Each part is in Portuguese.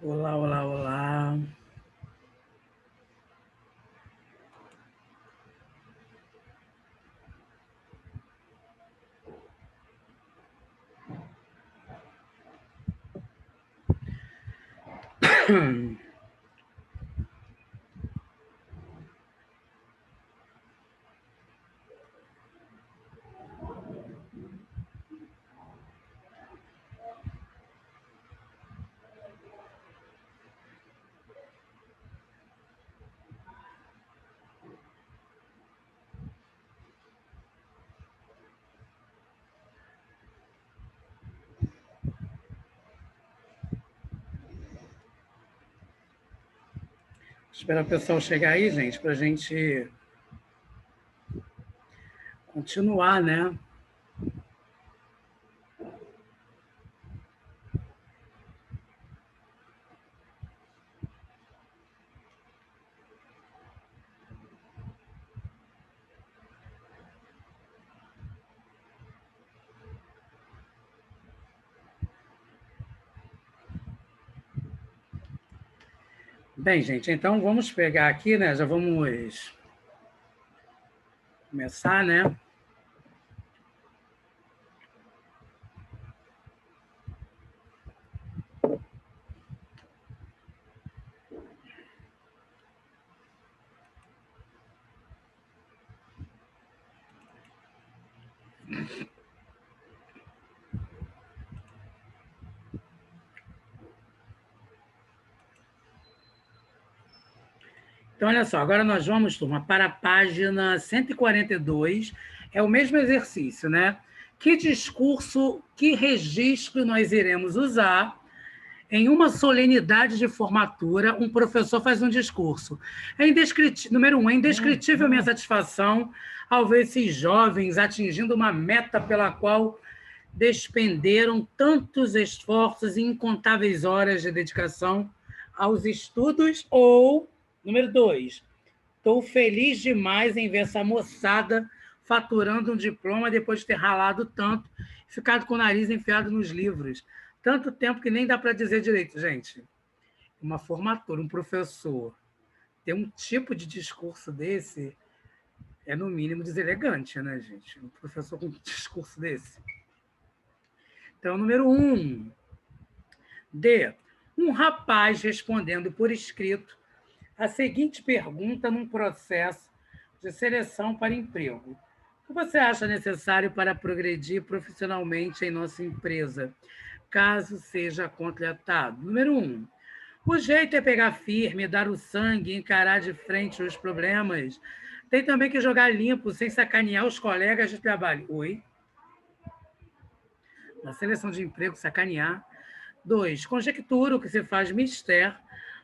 Olá, olá, olá. Espera o pessoal chegar aí, gente, para a gente continuar, né? Bem, gente, então vamos pegar aqui, né? Já vamos começar, né? Então, olha só, agora nós vamos, turma, para a página 142. É o mesmo exercício, né? Que discurso, que registro nós iremos usar em uma solenidade de formatura? Um professor faz um discurso. Número um, é indescritível minha satisfação ao ver esses jovens atingindo uma meta pela qual despenderam tantos esforços e incontáveis horas de dedicação aos estudos. Ou, número dois, estou feliz demais em ver essa moçada faturando um diploma depois de ter ralado tanto e ficado com o nariz enfiado nos livros. Tanto tempo que nem dá para dizer direito. Gente, uma formatura, um professor, ter um tipo de discurso desse é, no mínimo, deselegante, né, gente? Um professor com um discurso desse. Então, número um. D. Um rapaz respondendo por escrito a seguinte pergunta num processo de seleção para emprego: o que você acha necessário para progredir profissionalmente em nossa empresa, caso seja contratado? Número um. O jeito é pegar firme, dar o sangue, encarar de frente os problemas. Tem também que jogar limpo, sem sacanear os colegas de trabalho. Oi? Na seleção de emprego, sacanear. 2. Conjectura o que se faz mister,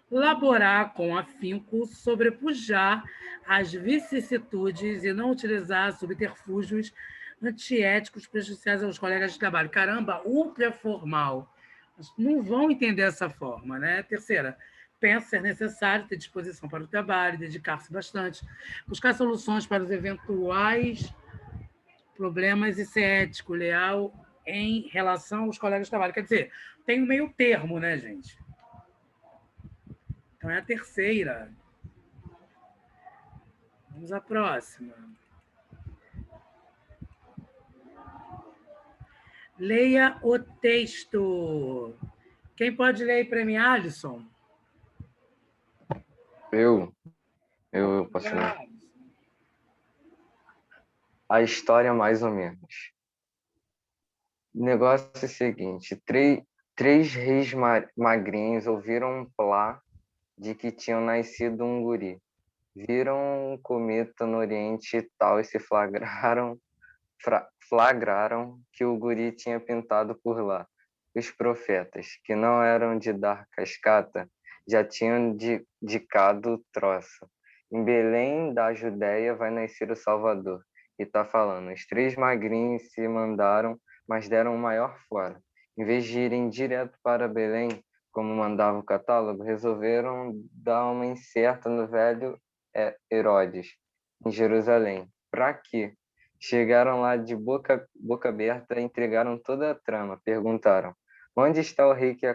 laborar com afinco, sobrepujar as vicissitudes e não utilizar subterfúgios antiéticos prejudiciais aos colegas de trabalho. Caramba, ultra formal. Não vão entender essa forma, né? Terceira, pensa ser necessário ter disposição para o trabalho, dedicar-se bastante, buscar soluções para os eventuais problemas e ser ético, leal em relação aos colegas de trabalho. Quer dizer, tem um meio termo, né, gente? Então é a terceira. Vamos à próxima. Leia o texto. Quem pode ler aí para mim, Alisson? Eu posso ler. A história, mais ou menos. O negócio é o seguinte: três reis magrinhos ouviram um plá de que tinham nascido um guri. Viram um cometa no Oriente e tal e se flagraram que o guri tinha pintado por lá. Os profetas, que não eram de dar cascata, já tinham dicado troça. Em Belém da Judéia vai nascer o Salvador. E tá falando, os três magrinhos se mandaram, mas deram o maior fora. Em vez de irem direto para Belém, como mandava o catálogo, resolveram dar uma incerta no velho Herodes, em Jerusalém. Para quê? Chegaram lá de boca aberta e entregaram toda a trama. Perguntaram: onde está o rei que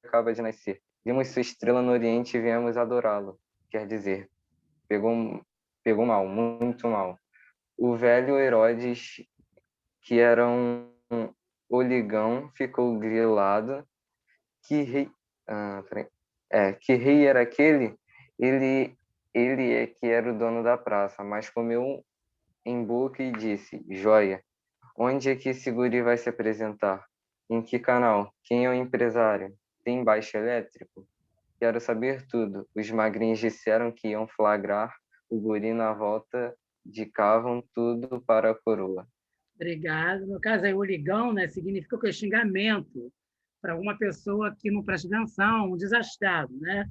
acaba de nascer? Vimos sua estrela no Oriente e viemos adorá-lo. Quer dizer, pegou mal, muito mal. O velho Herodes, que era um oligão, ficou grilado. Que rei, que rei era aquele? Ele, ele é que era o dono da praça, mas comeu em boca e disse: Joia, onde é que esse guri vai se apresentar? Em que canal? Quem é o empresário? Tem baixo elétrico? Quero saber tudo. Os magrinhos disseram que iam flagrar o guri na volta, dicavam tudo para a coroa. Obrigado. No caso aí, o ligão, né, significa o que? Xingamento para alguma pessoa que não presta atenção, um desastrado, né?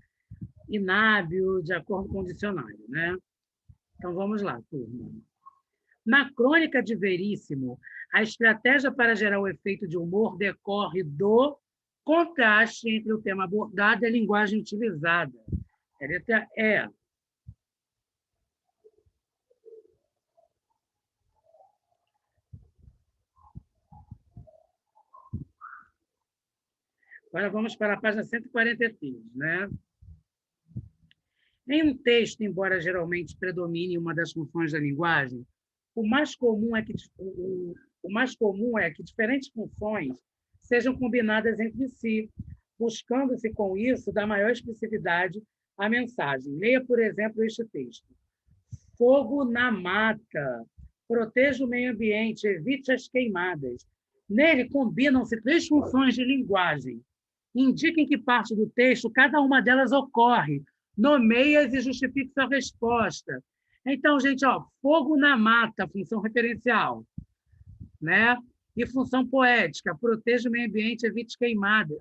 Inábil, de acordo com o dicionário, né? Então, vamos lá, turma. Na crônica de Veríssimo, a estratégia para gerar o efeito de humor decorre do contraste entre o tema abordado e a linguagem utilizada. A letra E. Agora vamos para a página 143, né? Em um texto, embora geralmente predomine uma das funções da linguagem, o mais comum é que diferentes funções sejam combinadas entre si, buscando-se com isso dar maior expressividade à mensagem. Leia, por exemplo, este texto. Fogo na mata, proteja o meio ambiente, evite as queimadas. Nele combinam-se três funções de linguagem. Indique em que parte do texto cada uma delas ocorre. Nomeie-as e justifique sua resposta. Então, gente, fogo na mata, função referencial, né? E função poética, proteja o meio ambiente, evite queimadas.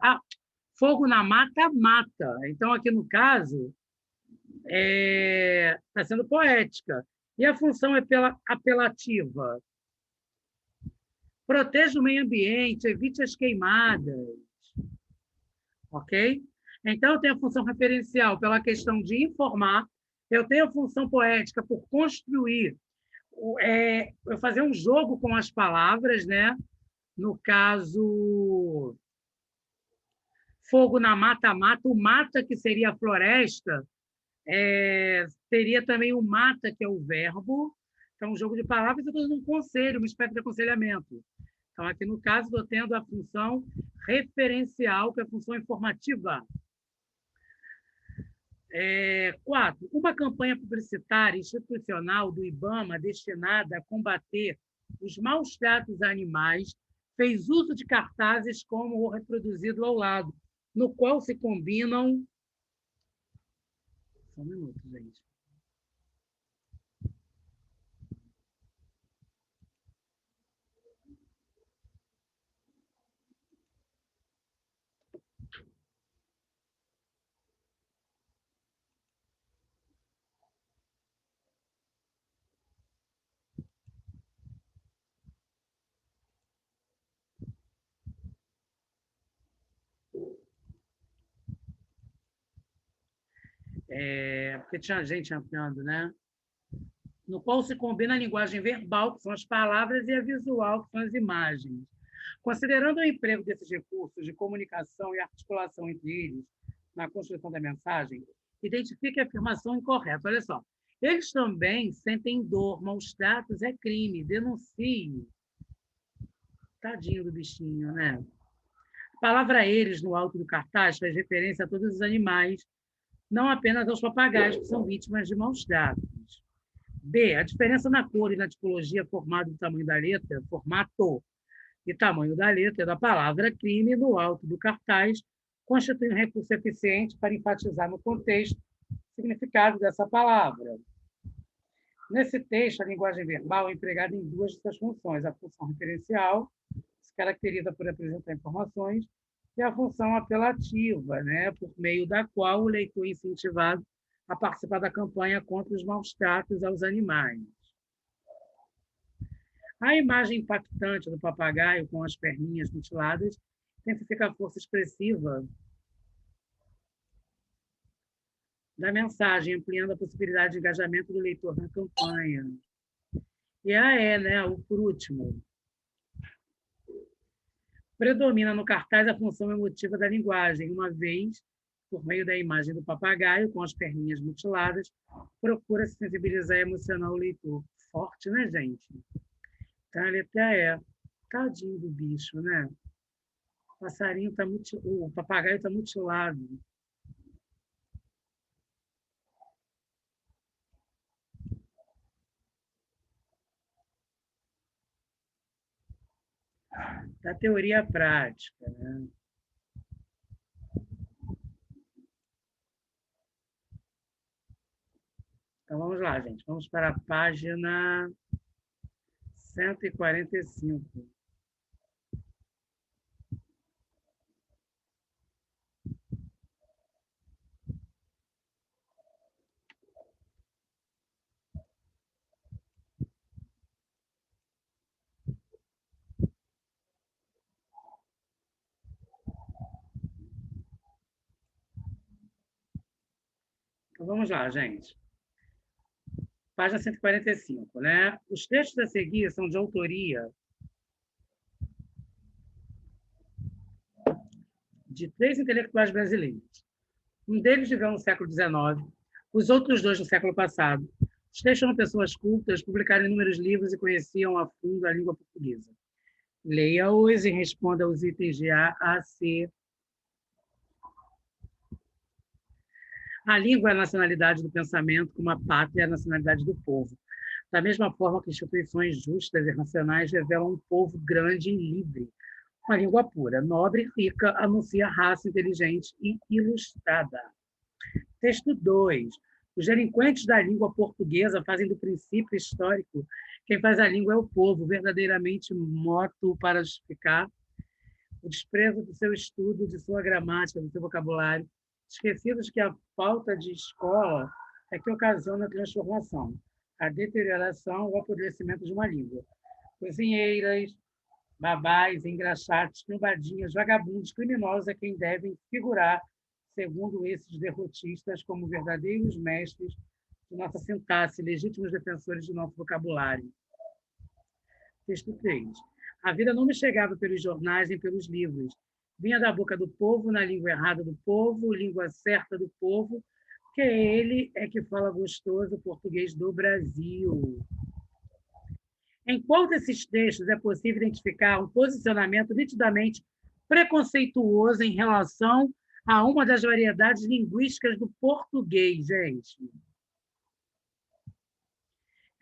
Fogo na mata, mata. Então, aqui no caso, está sendo poética. E a função apelativa? Proteja o meio ambiente, evite as queimadas. Ok? Então, eu tenho a função referencial pela questão de informar, eu tenho a função poética por construir, eu fazer um jogo com as palavras, né? No caso, fogo na mata, mata, o mata, que seria a floresta, teria também o mata, que é o verbo. Então, um jogo de palavras, eu estou dando um conselho, uma espécie de aconselhamento. Então, aqui no caso, estou tendo a função referencial, que é a função informativa. 4. Uma campanha publicitária institucional do IBAMA destinada a combater os maus tratos a animais fez uso de cartazes como o reproduzido ao lado, no qual se combinam... Só um minuto, gente. Porque tinha gente ampliando, né? No qual se combina a linguagem verbal, que são as palavras, e a visual, que são as imagens. Considerando o emprego desses recursos de comunicação e articulação entre eles na construção da mensagem, identifique a afirmação incorreta. Olha só. Eles também sentem dor, maus tratos é crime, denuncie. Tadinho do bichinho, né? A palavra eles, no alto do cartaz, faz referência a todos os animais, não apenas aos papagaios, que são vítimas de maus tratos. B. A diferença na cor e na tipologia formato do tamanho da letra, formato e tamanho da letra da palavra crime no alto do cartaz constitui um recurso eficiente para enfatizar no contexto o significado dessa palavra. Nesse texto, a linguagem verbal é empregada em duas de suas funções: a função referencial, que se caracteriza por apresentar informações, e a função apelativa, né, por meio da qual o leitor é incentivado a participar da campanha contra os maus tratos aos animais. A imagem impactante do papagaio com as perninhas mutiladas intensifica a força expressiva da mensagem, ampliando a possibilidade de engajamento do leitor na campanha. E por último, predomina no cartaz a função emotiva da linguagem, uma vez por meio da imagem do papagaio, com as perninhas mutiladas, procura se sensibilizar e emocionar o leitor. Forte, né, gente? Então, a letra E. Tadinho do bicho, né? O passarinho tá o papagaio está mutilado. Da teoria à prática, né? Então, vamos lá, gente. Vamos para a página 145. Então, vamos lá, gente. Página 145, né? Os textos a seguir são de autoria de 3 intelectuais brasileiros. Um deles viveu no século XIX, os outros 2 no século passado. Os três foram pessoas cultas, publicaram inúmeros livros e conheciam a fundo a língua portuguesa. Leia-os e responda aos itens de A a C. A língua é a nacionalidade do pensamento, como a pátria é a nacionalidade do povo. Da mesma forma que instituições justas e racionais revelam um povo grande e livre. Uma língua pura, nobre e rica, anuncia raça inteligente e ilustrada. Texto 2. Os delinquentes da língua portuguesa fazem do princípio histórico quem faz a língua é o povo, verdadeiramente morto para justificar o desprezo do seu estudo, de sua gramática, do seu vocabulário, esquecidos que a falta de escola é que ocasiona a transformação, a deterioração ou apodrecimento de uma língua. Cozinheiras, babás, engraxates, trombadinhas, vagabundos, criminosos é quem devem figurar, segundo esses derrotistas, como verdadeiros mestres de nossa sintaxe, legítimos defensores do nosso vocabulário. Texto 3. A vida não me chegava pelos jornais nem pelos livros. Vinha da boca do povo, na língua errada do povo, língua certa do povo, que ele é que fala gostoso português do Brasil. Em qual desses textos é possível identificar um posicionamento nitidamente preconceituoso em relação a uma das variedades linguísticas do português, gente?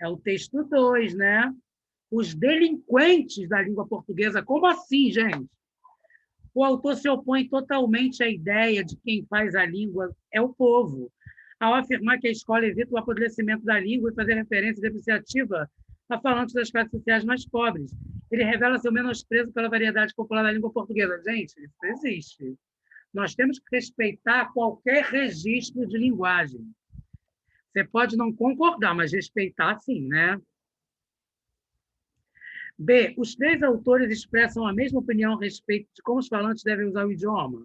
É o texto 2, né? Os delinquentes da língua portuguesa. Como assim, gente? O autor se opõe totalmente à ideia de que quem faz a língua é o povo, ao afirmar que a escola evita o apodrecimento da língua e fazer referência depreciativa a falantes das classes sociais mais pobres. Ele revela seu menosprezo pela variedade popular da língua portuguesa. Gente, isso existe. Nós temos que respeitar qualquer registro de linguagem. Você pode não concordar, mas respeitar sim, né? B. Os três autores expressam a mesma opinião a respeito de como os falantes devem usar o idioma?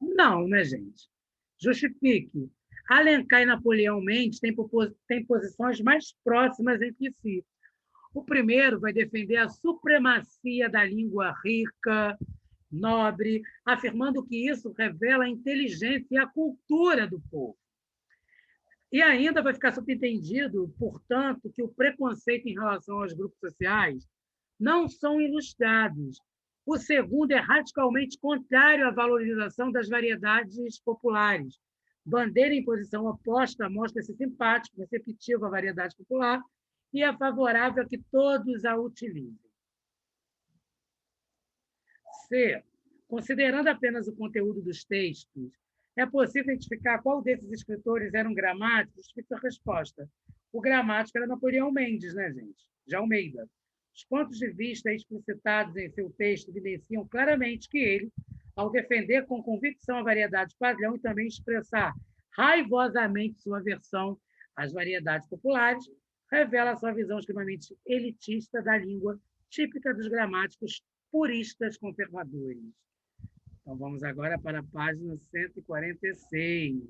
Não, né, gente? Justifique. Alencar e Napoleão Mendes têm posições mais próximas entre si. O primeiro vai defender a supremacia da língua rica, nobre, afirmando que isso revela a inteligência e a cultura do povo. E ainda vai ficar subentendido, portanto, que o preconceito em relação aos grupos sociais não são ilustrados. O segundo é radicalmente contrário à valorização das variedades populares. Bandeira em posição oposta mostra-se simpático, receptivo à variedade popular e é favorável a que todos a utilizem. C. Considerando apenas o conteúdo dos textos, é possível identificar qual desses escritores eram gramáticos? Fica a resposta. O gramático era Napoleão Mendes, né, gente? De Almeida. Os pontos de vista explicitados em seu texto evidenciam claramente que ele, ao defender com convicção a variedade padrão e também expressar raivosamente sua aversão às variedades populares, revela sua visão extremamente elitista da língua, típica dos gramáticos puristas conservadores. Então, vamos agora para a página 146.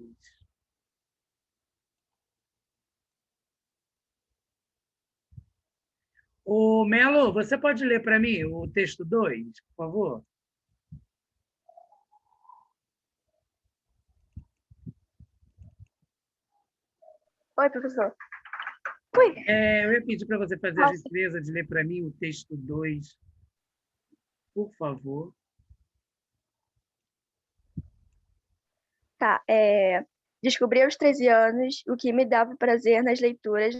Ô, Melo, você pode ler para mim o texto 2, por favor? Oi, professor. Oi. Eu ia pedir para você fazer a gentileza de ler para mim o texto 2, por favor. Tá, descobri aos 13 anos o que me dava prazer nas leituras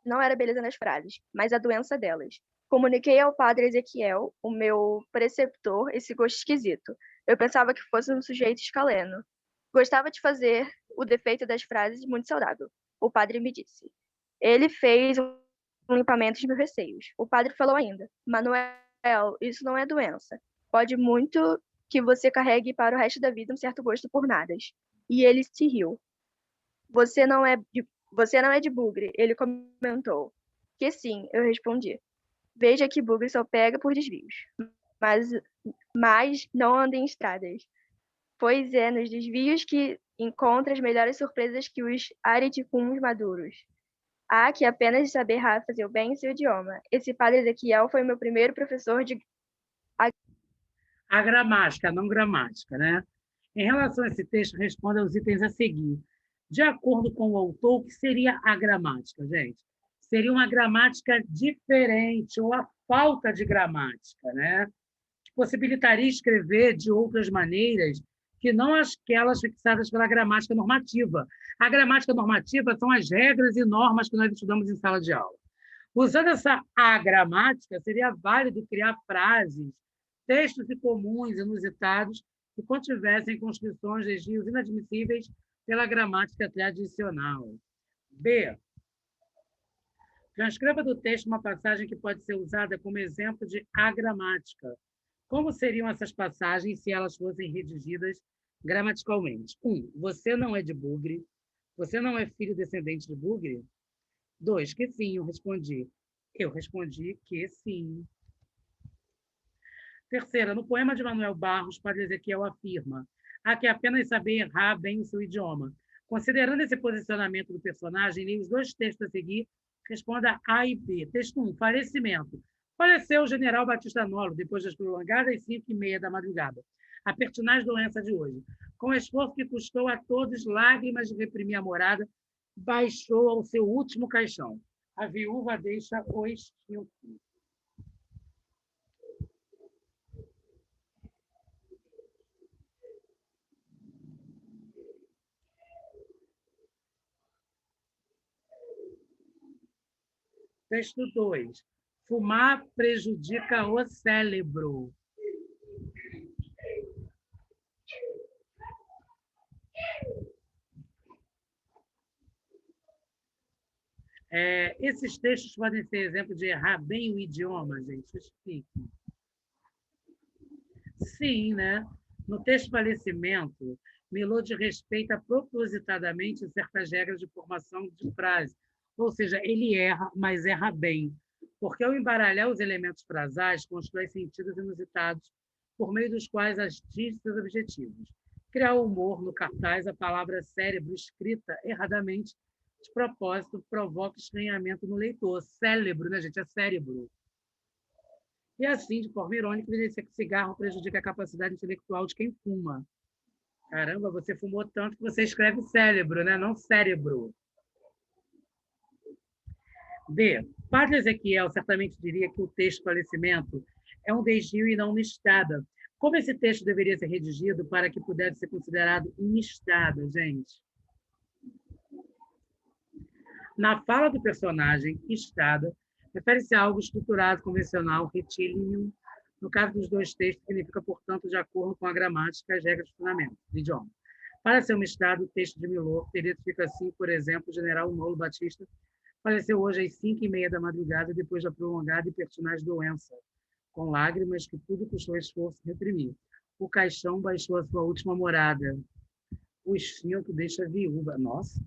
não era a beleza nas frases, mas a doença delas. Comuniquei ao padre Ezequiel, o meu preceptor, esse gosto esquisito. Eu pensava que fosse um sujeito escaleno. Gostava de fazer o defeito das frases muito saudável. O padre me disse. Ele fez um limpamento de meus receios. O padre falou ainda: Manuel, isso não é doença. Pode muito que você carregue para o resto da vida um certo gosto por nadas. E ele se riu. Você não é de bugre, ele comentou. Que sim, eu respondi. Veja que bugre só pega por desvios, mas, mas não anda em estradas. Pois é nos desvios que encontra as melhores surpresas que os ariticums maduros. Há que apenas saber fazer o bem em seu idioma. Esse padre Ezequiel foi meu primeiro professor de... A gramática, não gramática, né? Em relação a esse texto, responda aos itens a seguir. De acordo com o autor, o que seria a gramática, gente? Seria uma gramática diferente, ou a falta de gramática, né? Que possibilitaria escrever de outras maneiras que não aquelas fixadas pela gramática normativa. A gramática normativa são as regras e normas que nós estudamos em sala de aula. Usando essa agramática, seria válido criar frases, textos incomuns, inusitados, que contivessem construções, desvios inadmissíveis pela gramática tradicional. B. Transcreva do texto uma passagem que pode ser usada como exemplo de agramática. Como seriam essas passagens se elas fossem redigidas gramaticalmente? 1. Você não é de bugre. Você não é filho descendente de bugre? 2. Que sim, eu respondi. Eu respondi que sim. Terceira, no poema de Manuel Barros, Padre Ezequiel afirma: há que apenas saber errar bem o seu idioma. Considerando esse posicionamento do personagem, li os dois textos a seguir, responda A e B. Texto 1, falecimento. Faleceu o general Batista Nolo, depois das prolongadas 5h30 da madrugada. A pertinaz doença de hoje. Com o esforço que custou a todos lágrimas de reprimir a morada, baixou ao seu último caixão. A viúva deixa o extinto. Texto 2. Fumar prejudica o cérebro. Esses textos podem ser exemplo de errar bem o idioma, gente. Explique. Sim, né? No texto falecimento, Milord respeita propositadamente certas regras de formação de frase. Ou seja, ele erra, mas erra bem. Porque ao embaralhar os elementos frasais, constrói sentidos inusitados, por meio dos quais atinge seus objetivos. Criar humor no cartaz, a palavra cérebro escrita erradamente, de propósito, provoca estranhamento no leitor. Cérebro, né, gente? É cérebro. E assim, de forma irônica, evidencia que cigarro prejudica a capacidade intelectual de quem fuma. Caramba, você fumou tanto que você escreve cérebro, né? Não cérebro. D. Padre Ezequiel certamente diria que o texto falecimento é um desvio e não uma estada. Como esse texto deveria ser redigido para que pudesse ser considerado uma estada, gente? Na fala do personagem, estada refere-se a algo estruturado, convencional, retilíneo. No caso dos dois textos, significa, portanto, de acordo com a gramática e as regras de fundamento do idioma. Para ser um estado, o texto de Milor fica assim, por exemplo, o general Nolo Batista faleceu hoje às 5h30 da madrugada, depois da prolongada e pertinaz doença, com lágrimas que tudo custou esforço reprimir. O caixão baixou a sua última morada. O instinto deixa viúva. Nossa!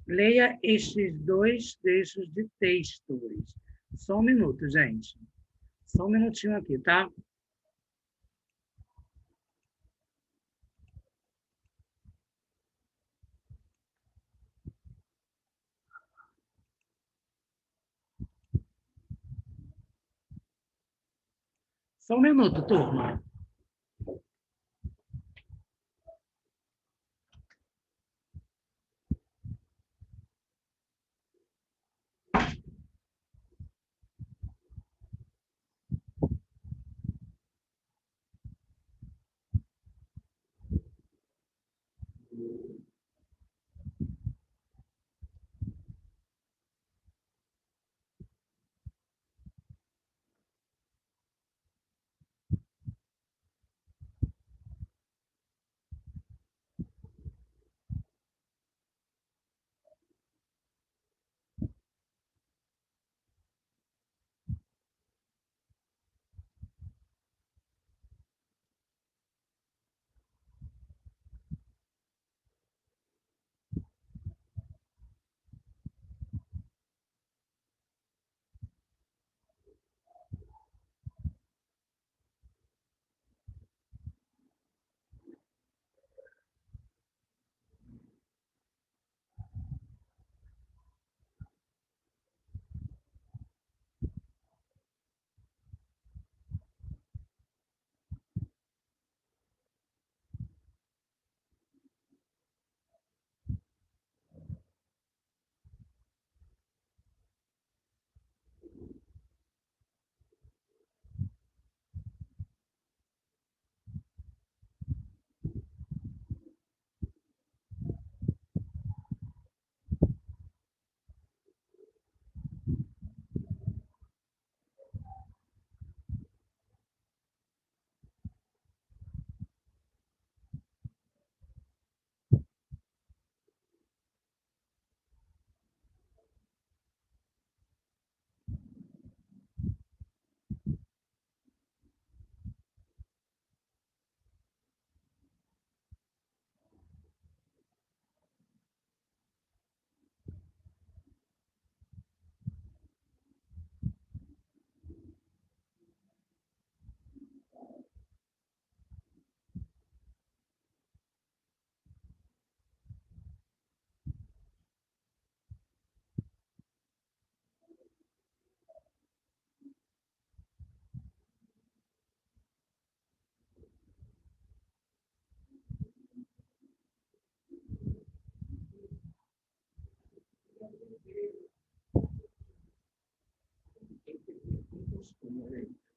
Leia estes dois trechos de textos. Só um minuto, gente. Só um minutinho aqui, tá? Só um minuto, turma.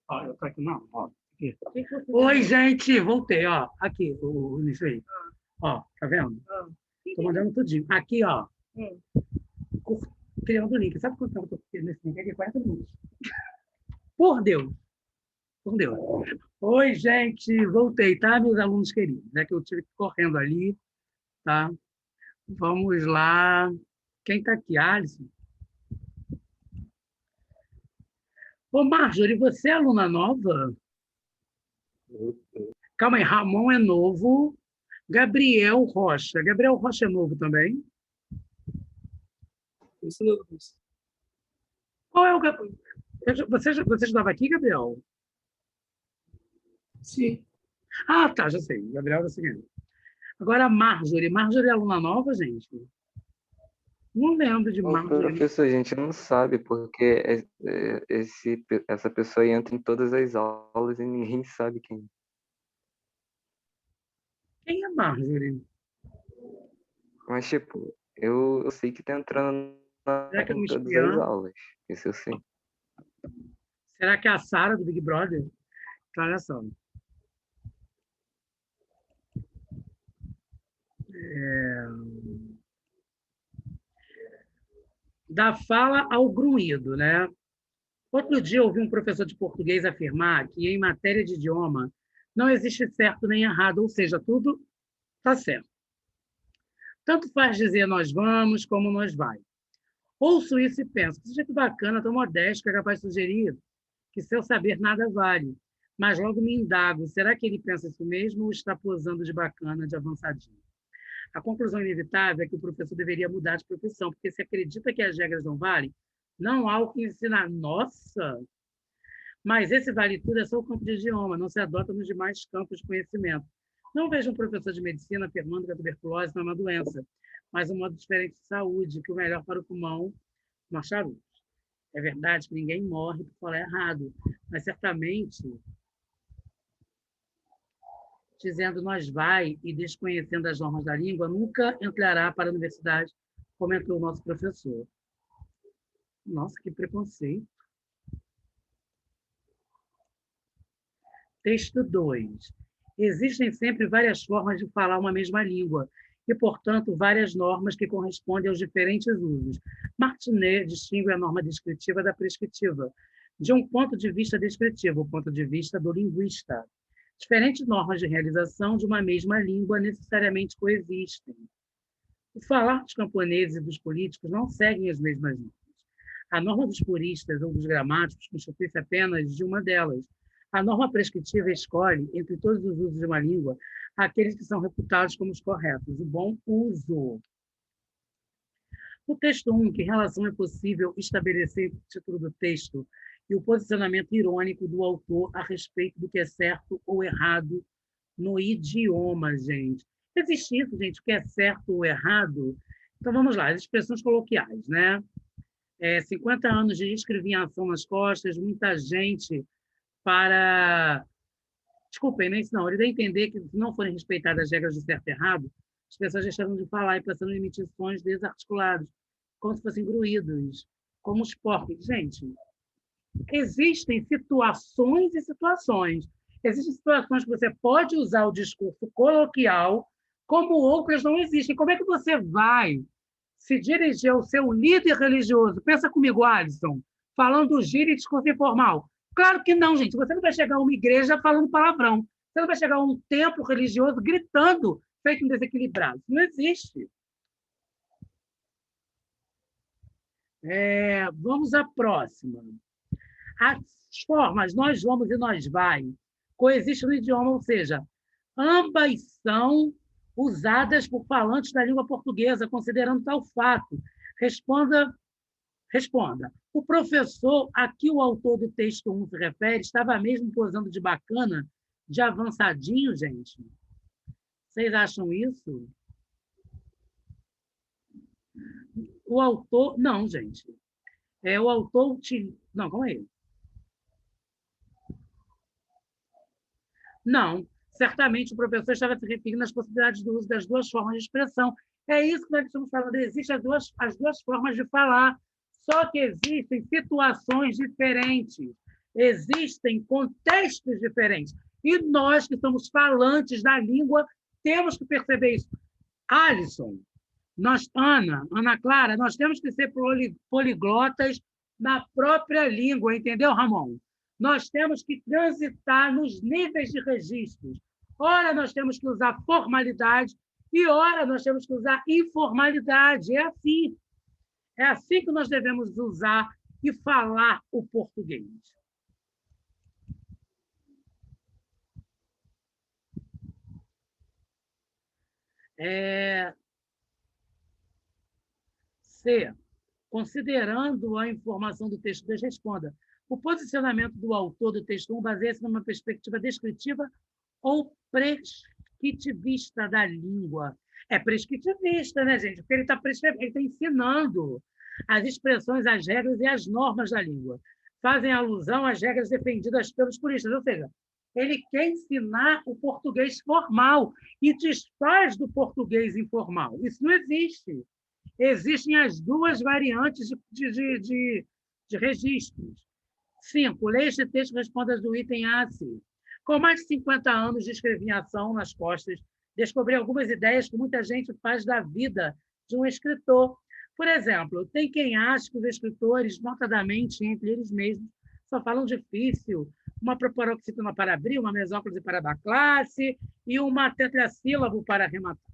Ó, eu tô aqui, não, ó, aqui. Oi, gente, voltei, ó, aqui, isso aí. Ó, tá vendo? Tô mandando tudinho. Aqui, ó, criando o link. Sabe quanto tempo eu tô nesse link? Aqui, 40 minutos. Por Deus, por Deus. Oi, gente, voltei, tá, meus alunos queridos? É que eu tive que ir correndo ali, tá? Vamos lá. Quem tá aqui? Alisson? Ô, Marjorie, você é aluna nova? Calma aí, Ramon é novo. Gabriel Rocha. Gabriel Rocha é novo também? Isso não. Qual é o Gabriel? Você estudava aqui, Gabriel? Sim. Ah, tá, já sei. Gabriel é o seguinte. Agora, a Marjorie. Marjorie é aluna nova, gente? Não lembro de Ô, Marjorie. professor, a gente não sabe porque essa pessoa entra em todas as aulas e ninguém sabe quem. Quem é Marjorie? Mas, tipo, eu sei que tá entrando Será que é em uma todas as espiã? aulas. Isso eu sei. Será que é a Sara do Big Brother? Tá, olha só. Da fala ao grunhido, né? Outro dia eu ouvi um professor de português afirmar que em matéria de idioma não existe certo nem errado, ou seja, tudo está certo. Tanto faz dizer nós vamos como nós vai. Ouço isso e penso, que sujeito bacana, tão modesto, que é capaz de sugerir que seu saber nada vale. Mas logo me indago, será que ele pensa isso mesmo ou está posando de bacana, de avançadinho? A conclusão inevitável é que o professor deveria mudar de profissão, porque se acredita que as regras não valem, não há o que ensinar. Nossa! Mas esse vale tudo é só o campo de idioma, não se adota nos demais campos de conhecimento. Não vejo um professor de medicina afirmando que a tuberculose não é uma doença, mas um modo diferente de saúde, que o melhor para o pulmão, nós sabemos. É verdade que ninguém morre por falar errado, mas certamente dizendo nós vai e desconhecendo as normas da língua, nunca entrará para a universidade, comentou o nosso professor. Nossa, que preconceito. Texto 2. Existem sempre várias formas de falar uma mesma língua, e, portanto, várias normas que correspondem aos diferentes usos. Martinet distingue a norma descritiva da prescritiva, de um ponto de vista descritivo, o ponto de vista do linguista. Diferentes normas de realização de uma mesma língua necessariamente coexistem. O falar dos camponeses e dos políticos não seguem as mesmas normas. A norma dos puristas ou dos gramáticos constitui-se apenas de uma delas. A norma prescritiva escolhe, entre todos os usos de uma língua, aqueles que são reputados como os corretos, o bom uso. No texto 1, que relação é possível estabelecer entre o título do texto e o posicionamento irônico do autor a respeito do que é certo ou errado no idioma, gente? Existe isso, gente, o que é certo ou errado? Então, vamos lá, as expressões coloquiais, né? 50 anos de escrevinhação nas costas, muita gente para... Desculpem, não é isso não. Ele dá a entender que, se não forem respeitadas as regras do certo e errado, as pessoas deixaram de falar e passando a emitir sons desarticulados, como se fossem gruídos, como os porcos. Gente, existem situações e situações. Existem situações que você pode usar o discurso coloquial, como outras não existem. Como é que você vai se dirigir ao seu líder religioso? Pensa comigo, Alisson, falando gíria e discurso informal. Claro que não, gente. Você não vai chegar a uma igreja falando palavrão. Você não vai chegar a um templo religioso gritando, feito um desequilibrado. Isso não existe. Vamos à próxima. As formas nós vamos e nós vai coexistem no idioma, ou seja, ambas são usadas por falantes da língua portuguesa, considerando tal fato. Responda. O professor, a que o autor do texto 1 se refere, estava mesmo posando de bacana, de avançadinho, gente? Vocês acham isso? O autor... Não, gente. O autor... Não, calma aí. Não. Certamente o professor estava se referindo às possibilidades do uso das duas formas de expressão. É isso que nós estamos falando. Existem as duas formas de falar. Só que existem situações diferentes, existem contextos diferentes. E nós, que somos falantes da língua, temos que perceber isso. Alisson, Ana Clara, nós temos que ser poliglotas na própria língua, entendeu, Ramon? Nós temos que transitar nos níveis de registros. Ora, nós temos que usar formalidade e ora, nós temos que usar informalidade. É assim. É assim que nós devemos usar e falar o português. C. Considerando a informação do texto 2, responda. O posicionamento do autor do texto 1 baseia-se numa perspectiva descritiva ou prescritivista da língua? É prescritivista, né, gente? Porque ele está ensinando as expressões, as regras e as normas da língua. Fazem alusão às regras defendidas pelos puristas, ou seja, ele quer ensinar o português formal e desfaz do português informal. Isso não existe. Existem as duas variantes de registros. 5. Leia este texto e responda do item A a C. Com mais de 50 anos de escrevinhação nas costas, descobri algumas ideias que muita gente faz da vida de um escritor. Por exemplo, tem quem acha que os escritores, notadamente entre eles mesmos, só falam difícil, uma proparoxítona para abrir, uma mesóclise para dar classe e uma tetrassílabo para arrematar.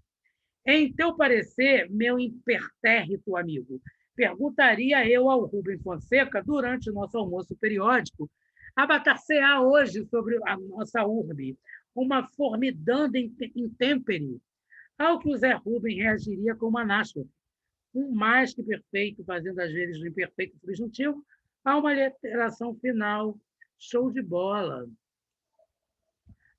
Em teu parecer, meu impertérrito amigo, perguntaria eu ao Rubem Fonseca, durante o nosso almoço periódico, abatar-se-á hoje sobre a nossa urbe, uma formidanda intempere, ao que o Zé Rubem reagiria com uma anástrofe, um mais que perfeito, fazendo às vezes do imperfeito subjuntivo, a uma literação final. Show de bola.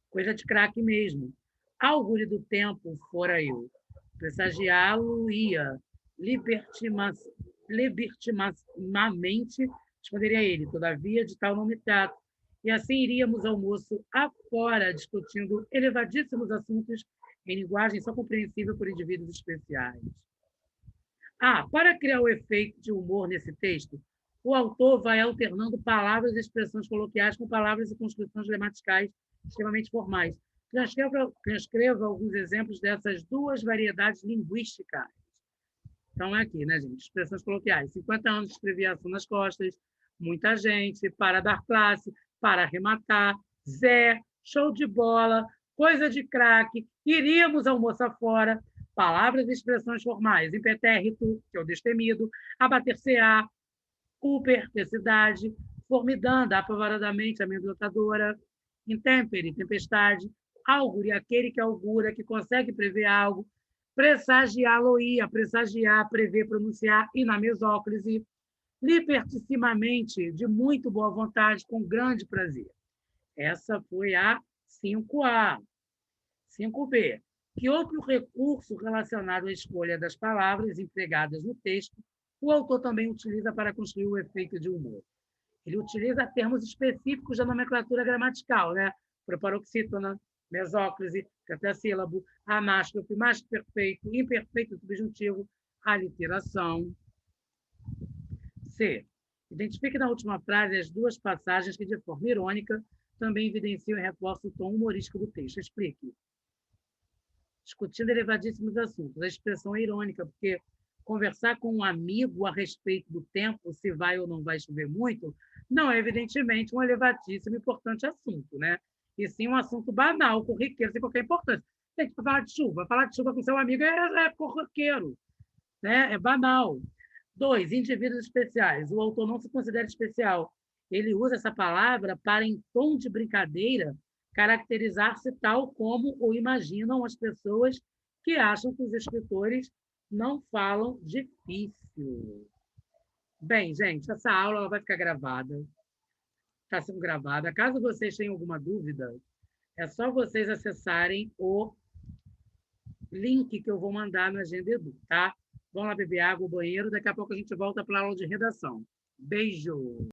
Coisa de craque mesmo. Augure do tempo fora eu. Pressagiá-lo-ia, libertimamente, responderia ele, todavia, de tal não me trato. E assim iríamos ao almoço afora, discutindo elevadíssimos assuntos em linguagem só compreensível por indivíduos especiais. Para criar o efeito de humor nesse texto, o autor vai alternando palavras e expressões coloquiais com palavras e construções gramaticais extremamente formais. Transcreva alguns exemplos dessas duas variedades linguísticas. Então, é aqui, né, gente? Expressões coloquiais. 50 anos escrevi ação nas costas, muita gente, para dar classe, para arrematar, Zé, show de bola, coisa de craque, iríamos almoçar fora, palavras e expressões formais, impetérrito, que é o destemido, abater-se-á, Cooper, que é cidade, formidanda, apavoradamente, amedrontadora, intempere, tempestade, augure, aquele que augura, que consegue prever algo, pressagiá-lo-ia, pressagiar, prever, pronunciar, e na mesóclise, libertissimamente, de muito boa vontade, com grande prazer. Essa foi a 5A. 5B. Que outro recurso relacionado à escolha das palavras empregadas no texto o autor também utiliza para construir o efeito de humor? Ele utiliza termos específicos da nomenclatura gramatical, né? Proparoxítona, mesóclise, tetrassílabo, amástrofe, mais perfeito, imperfeito subjuntivo, aliteração. C. Identifique na última frase as duas passagens que, de forma irônica, também evidenciam e reforçam o tom humorístico do texto. Explique. Discutindo elevadíssimos assuntos. A expressão é irônica, porque conversar com um amigo a respeito do tempo, se vai ou não vai chover muito, não é, evidentemente, um elevadíssimo e importante assunto, né? E sim um assunto banal, corriqueiro, sem qualquer importância. Tem que falar de chuva com seu amigo é corriqueiro, né? É banal. 2, indivíduos especiais. O autor não se considera especial. Ele usa essa palavra para, em tom de brincadeira, caracterizar-se tal como o imaginam as pessoas que acham que os escritores não falam difícil. Bem, gente, essa aula ela vai ficar gravada. Está sendo gravada. Caso vocês tenham alguma dúvida, é só vocês acessarem o link que eu vou mandar na Agenda Edu, tá? Vão lá beber água, banheiro, daqui a pouco a gente volta para a aula de redação. Beijo!